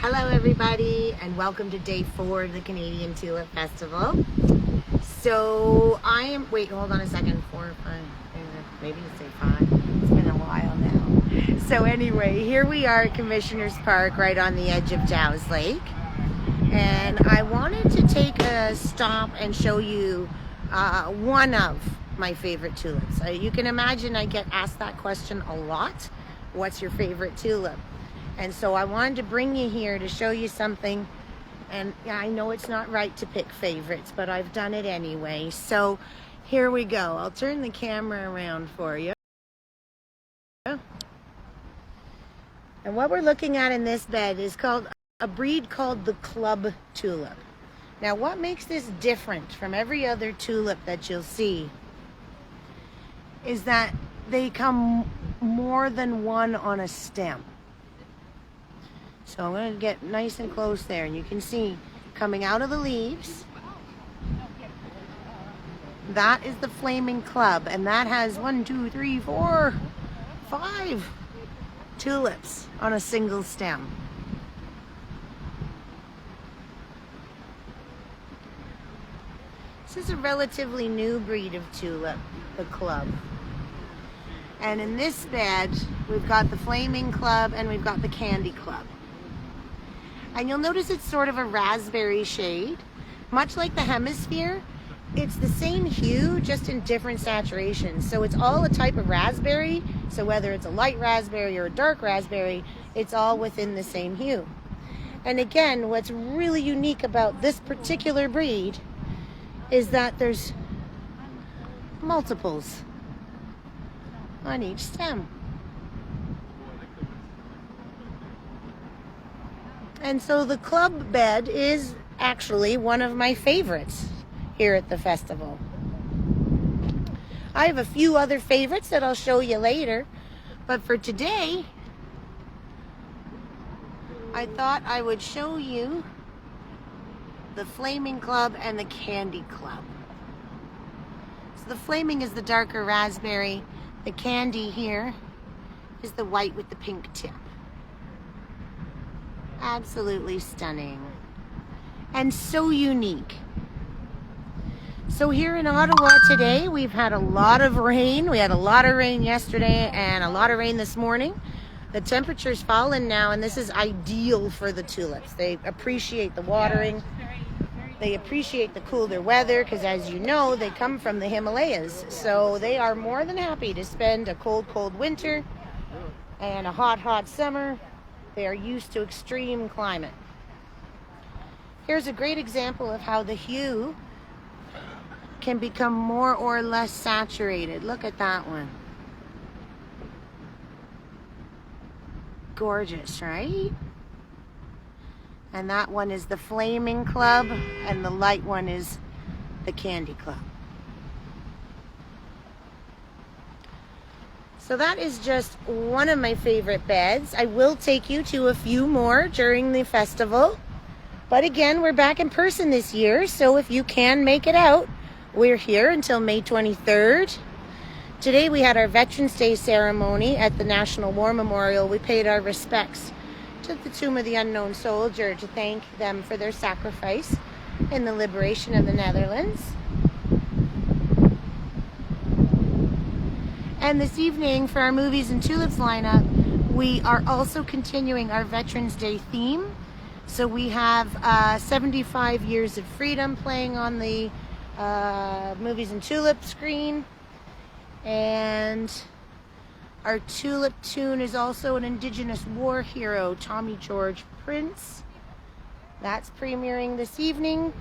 Hello everybody, and welcome to day 4 of the Canadian Tulip Festival. So I am, wait, hold on a second, 4 or 5, maybe you say 5, it's been a while now. So anyway, here we are at Commissioners Park, right on the edge of Dow's Lake. And I wanted to take a stop and show you one of my favorite tulips. You can imagine I get asked that question a lot. What's your favorite tulip? And so I wanted to bring you here to show you something. And I know it's not right to pick favorites, but I've done it anyway. So here we go. I'll turn the camera around for you. And what we're looking at in this bed is called a breed called the Club Tulip. Now what makes this different from every other tulip that you'll see is that they come more than one on a stem. So I'm going to get nice and close there, and you can see coming out of the leaves, that is the Flaming Club, and that has 1, 2, 3, 4, 5 tulips on a single stem. This is a relatively new breed of tulip, the Club. And in this bed, we've got the Flaming Club and we've got the Candy Club. And you'll notice it's sort of a raspberry shade. Much like the hemisphere, it's the same hue, just in different saturations. So it's all a type of raspberry. So whether it's a light raspberry or a dark raspberry, it's all within the same hue. And again, what's really unique about this particular breed is that there's multiples on each stem. And so the club bed is actually one of my favorites here at the festival. I have a few other favorites that I'll show you later, but for today, I thought I would show you the Flaming Club and the Candy Club. So the Flaming is the darker raspberry. The Candy here is the white with the pink tip. Absolutely stunning and so unique. So here in Ottawa today, we've had a lot of rain. We had a lot of rain yesterday and a lot of rain this morning. The temperature's fallen now, and this is ideal for the tulips. They appreciate the watering. They appreciate the cooler weather because, as you know, they come from the Himalayas. So they are more than happy to spend a cold, cold winter and a hot, hot summer. They are used to extreme climate. Here's a great example of how the hue can become more or less saturated. Look at that one. Gorgeous, right? And that one is the Flaming Club, and the light one is the Candy Club. So that is just one of my favorite beds. I will take you to a few more during the festival. But again, we're back in person this year, so if you can make it out, we're here until May 23rd. Today we had our Veterans Day ceremony at the National War Memorial. We paid our respects to the Tomb of the Unknown Soldier to thank them for their sacrifice in the liberation of the Netherlands. And this evening, for our Movies and Tulips lineup, we are also continuing our Veterans Day theme. So we have 75 Years of Freedom playing on the Movies and Tulip screen. And our tulip tune is also an Indigenous war hero, Tommy George Prince. That's premiering this evening.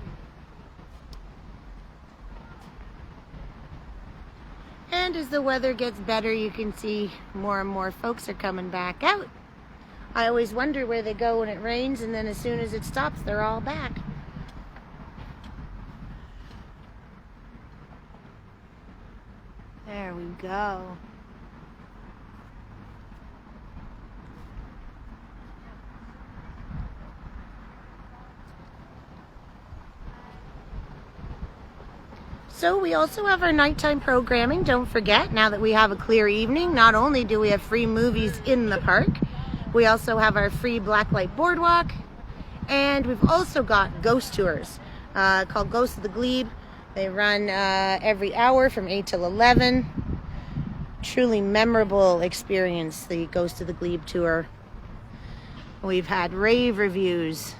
And as the weather gets better, you can see more and more folks are coming back out. I always wonder where they go when it rains, and then as soon as it stops, they're all back. There we go. So we also have our nighttime programming. Don't forget, now that we have a clear evening, not only do we have free movies in the park, we also have our free blacklight boardwalk And we've also got ghost tours called Ghost of the Glebe. They run every hour from 8 till 11. Truly memorable experience, the Ghost of the Glebe tour. We've had rave reviews.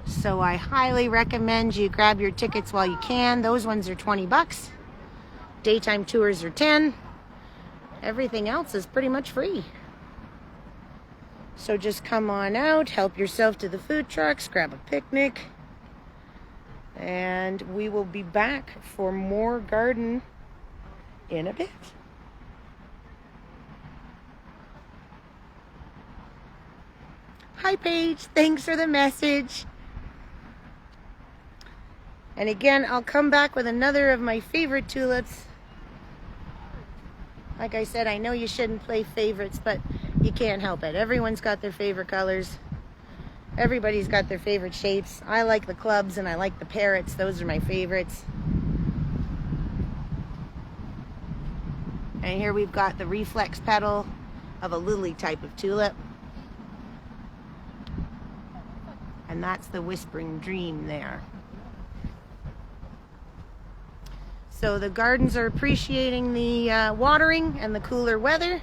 So I highly recommend you grab your tickets while you can. Those ones are 20 bucks. Daytime tours are 10. Everything else is pretty much free. So just come on out, help yourself to the food trucks, grab a picnic, and we will be back for more garden in a bit. Hi Paige, thanks for the message. And again, I'll come back with another of my favorite tulips. Like I said, I know you shouldn't play favorites, but you can't help it. Everyone's got their favorite colors. Everybody's got their favorite shapes. I like the clubs and I like the parrots. Those are my favorites. And here we've got the reflex petal of a lily type of tulip. And that's the Whispering Dream there. So the gardens are appreciating the watering and the cooler weather.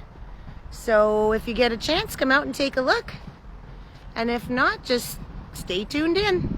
So if you get a chance, come out and take a look. And if not, just stay tuned in.